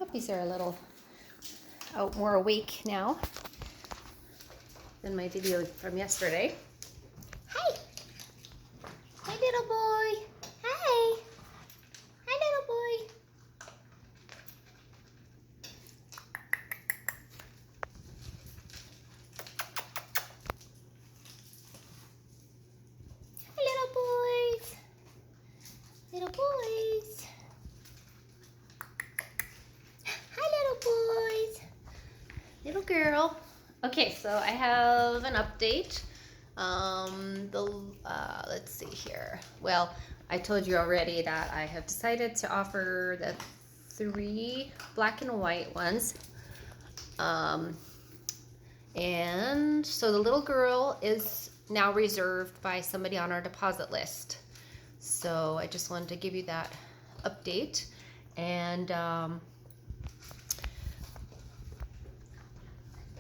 Puppies are a little more awake now than my video from yesterday. Hi! Hi, little boy! Hi! Hi, little boy! Hi, little boys! Little boys! Hi, little boys! Little girl. Okay, so I have an update. Let's see here. Well, I told you already that I have decided to offer the 3 black and white ones. And so the little girl is now reserved by somebody on our deposit list. So I just wanted to give you that update. And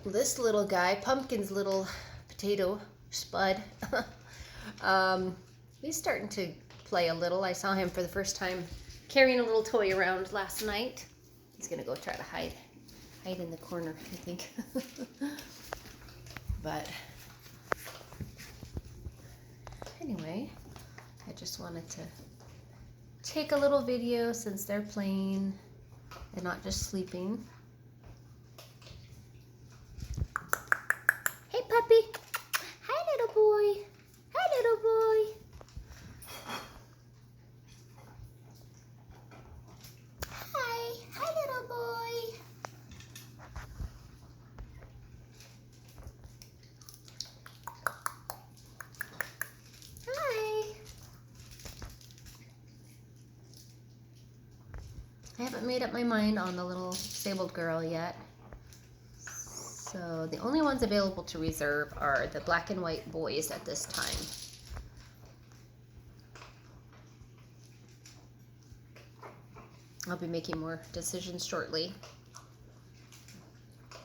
this little guy, Pumpkin's little potato spud, he's starting to play a little. I saw him for the first time carrying a little toy around last night. He's gonna go try to hide in the corner, I think. But anyway, I just wanted to take a little video since they're playing and not just sleeping. Hey, puppy. Hi, little boy. Hi, little boy. Hi. Hi, little boy. Hi. I haven't made up my mind on the little disabled girl yet. So the only ones available to reserve are the black and white boys at this time. I'll be making more decisions shortly.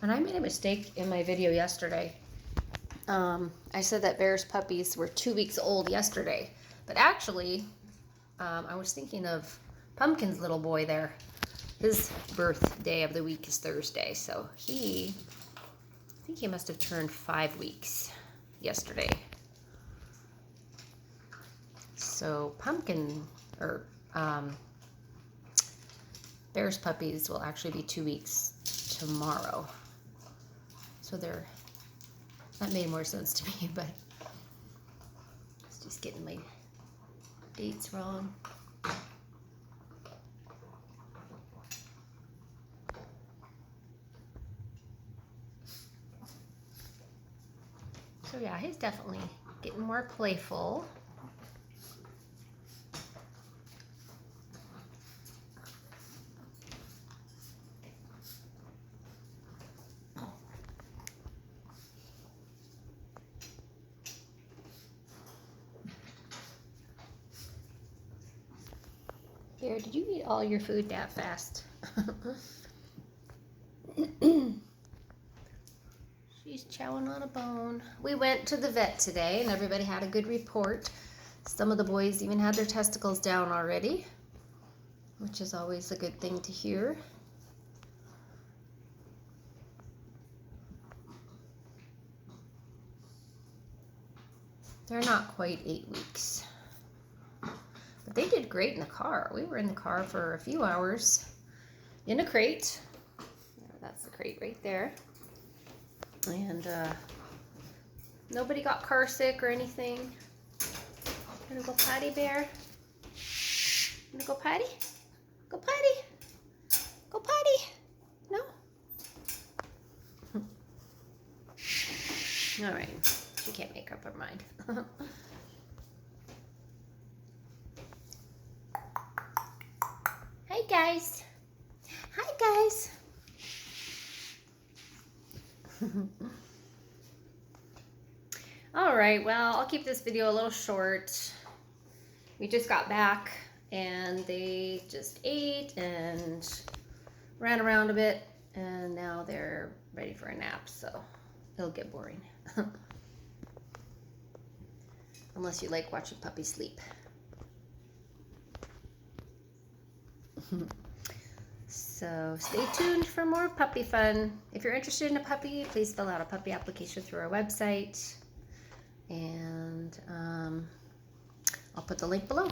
And I made a mistake in my video yesterday. I said that Bear's puppies were 2 weeks old yesterday, but actually I was thinking of Pumpkin's little boy there. His birthday of the week is Thursday, so I think he must have turned 5 weeks yesterday. So Bear's puppies will actually be 2 weeks tomorrow. So that made more sense to me, but it's just getting my dates wrong. So yeah, he's definitely getting more playful. Bear, did you eat all your food that fast? She's chowing on a bone. We went to the vet today and everybody had a good report. Some of the boys even had their testicles down already, which is always a good thing to hear. They're not quite 8 weeks. But they did great in the car. We were in the car for a few hours in a crate. That's the crate right there. And nobody got car sick or anything. Gonna go potty, Bear? Gonna go potty? Go potty? Go potty? No? All right. She can't make up her mind. Hi, guys. Hi, guys. All right, well, I'll keep this video a little short. We just got back and they just ate and ran around a bit, and now they're ready for a nap, so it'll get boring. Unless you like watching puppies sleep. So stay tuned for more puppy fun. If you're interested in a puppy, please fill out a puppy application through our website. And I'll put the link below.